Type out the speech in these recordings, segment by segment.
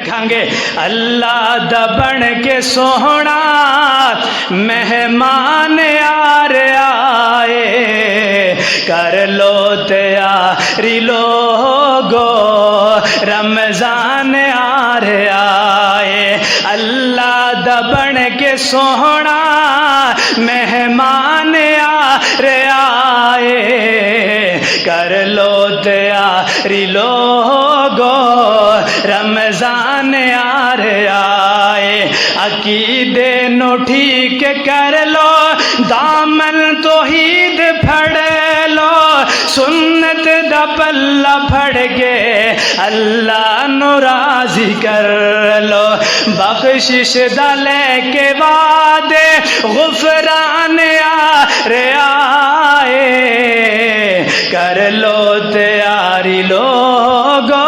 کھانگے اللہ دا بن کے سوہنا مہمان آ رہے کر لو تیاری لوگو رمضان آ رہا ہے اللہ دا بن کے سوہنا مہمان آ رہا ہے کر لو تیاری لوگو رمضان آ رہا ہے عقیدے نو ٹھیک کر لو دامن توحید پھڑ لو سنت دا پلہ پھڑ کے اللہ نو راضی کر لو بخشش دا لے کے وعدے غفران آ رہا ہے کر لو تیاری لوگو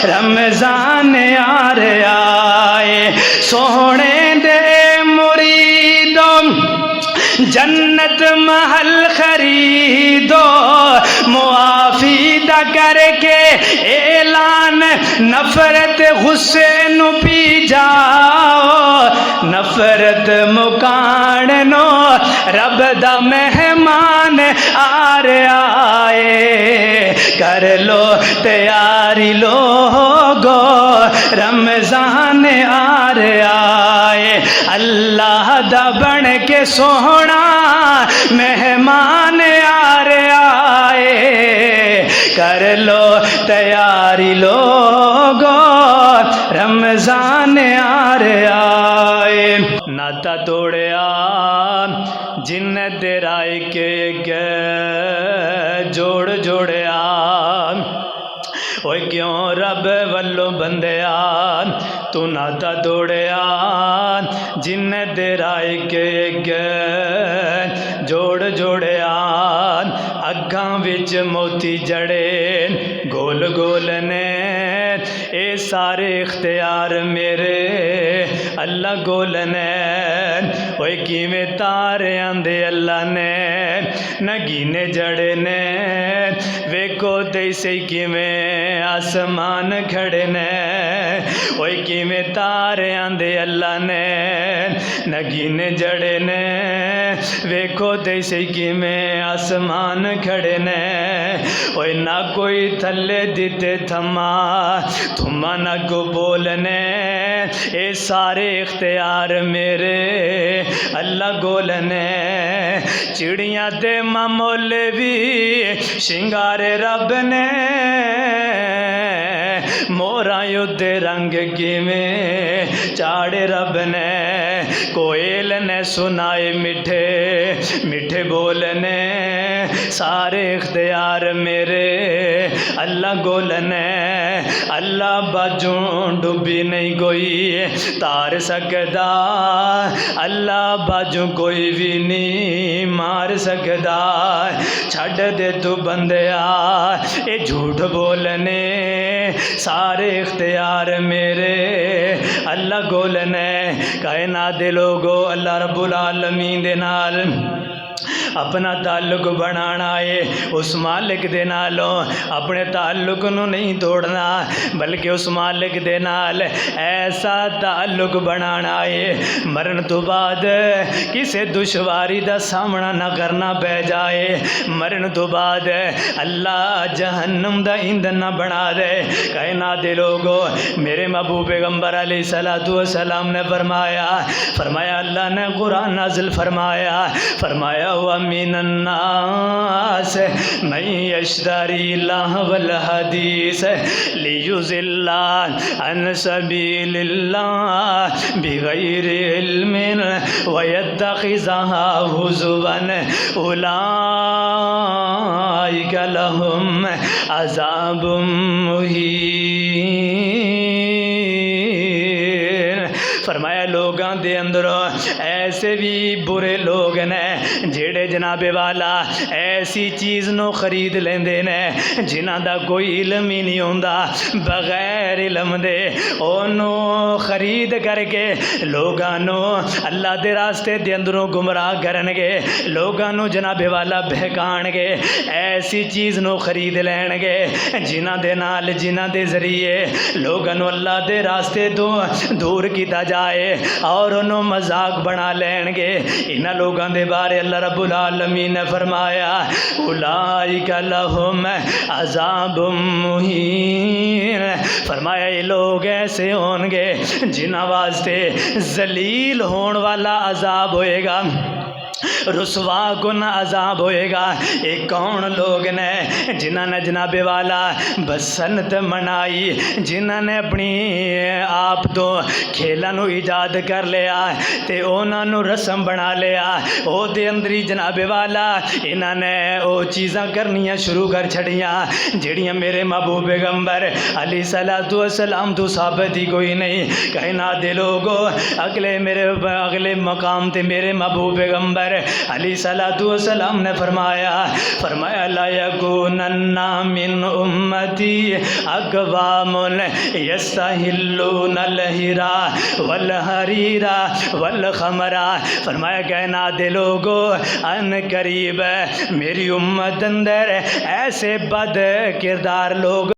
رمضان آ رہا ہے سونے دے مریدوں جنت محل خریدو معافی دا کر کے اعلان نفرت غصے نو پی جاؤ نفرت مکانو رب دا مہمان آ رہا ہے کر لو تیاری لوگو رمضان آ رہا ہے اللہ دا بن کے سوہنا مہمان آ رہا ہے کر لو تیاری لوگو رمضان آ رہا ہے ناتا توڑیا جن درائے کے گئے جوڑ جوڑیا اوے کیوں رب والو بندیا تو ناتا توڑیا جن درائے کے گئے جوڑ جوڑیا اگاں وچ موتی جڑے گول گول نے اے سارے اختیار میرے اللہ گول نے اوے کیویں تارے آندے اللہ نے نگینے جڑے نے ویکو تے سی کیویں آسمان کھڑے نے اوے کیویں تارے آندے اللہ نے نگینے جڑے نے ویکو تے سی کیویں آسمان کھڑے نے اوے نہ کوئی تھلے دیتے تھما تھما نہ کو بولنے اے سارے اختیار میرے اللہ گولنے چڑیاں تے مامول بھی شنگارے رب نے موراں یودے رنگ کیویں چاڑے رب نے کوئل نے سنائے میٹھے میٹھے بولنے سارے اختیار میرے اللہ گولنے اللہ باجوں ڈوبی نہیں کوئی تار سکدا اللہ باجوں کوئی بھی نہیں مار سکدا چھڑ دے تو بندیا اے جھوٹ بولنے سارے اختیار میرے اللہ گولنے کائنات دے لوگو اللہ رب العالمین دے نال اپنا تعلق بنانا ہے اس مالک دے نالوں اپنے تعلق نو نہیں توڑنا بلکہ اس مالک دے نال ایسا تعلق بنانا ہے مرن تو بعد کسے دشواری دا سامنا نہ کرنا پہ جائے مرن تو بعد اللہ جہنم دا ایندھن نہ بنا دے کائنات دے لوگو میرے محبوب پیغمبر علیہ السلام نے فرمایا اللہ نے قرآن نازل فرمایا ہوا من الناس من یشتری لہو الحدیث لیضل عن سبیل اللہ بغیر علم ویتخذها ہزوا اولئک لہم عذاب مہین فرمایا لوگاں دے اندروں ایسے بھی برے لوگ نے جڑے جناب والا ایسی چیز نو خرید لیندے نے جنہاں دا کوئی علم ہی نہیں ہوندا بغیر بغیر علم دے انہوں خرید کر کے لوگاں نو اللہ دے راستے دے اندروں گمراہ کرن گے، لوگاں نو جناب والا بہکان گے، ایسی چیز نو خرید لین گے جنہاں دے نال جنہاں دے ذریعے لوگاں نو اللہ دے راستے تو دور کیتا جائے اور انہوں مذاق بنا لین گے۔ انہاں لوگاں دے بارے اللہ رب العالمین نے فرمایا اولئک لہم عذاب مہین، فرمایا یہ لوگ ایسے ہون گے جنہاں واسطے ذلیل ہون والا عذاب ہوئے گا، رسوا کن عذاب ہوئے گا۔ ایک کون لوگ نے جنہاں نے جناب والا بسنت منائی، جنہاں نے اپنی آپ تو کھیلاں نو ایجاد کر لیا تے انہاں نو رسم بنا لیا، او دے اندری جناب والا انہاں نے او چیزاں کرنیاں شروع کر چھڑیاں جڑیاں میرے محبوب پیغمبر علیہ الصلوۃ والسلام تو ثابت ہی کوئی نہیں۔ کائنات دے لوگو اگلے مقام تے میرے محبوب پیغمبر علیہ الصلوۃ والسلام نے فرمایا لا یکونن من امتی اقوام یستحلون الہرا والحریرا والخمرا، فرمایا کائنات دے لوگو ان قریب میری امت اندر ایسے بد کردار لوگ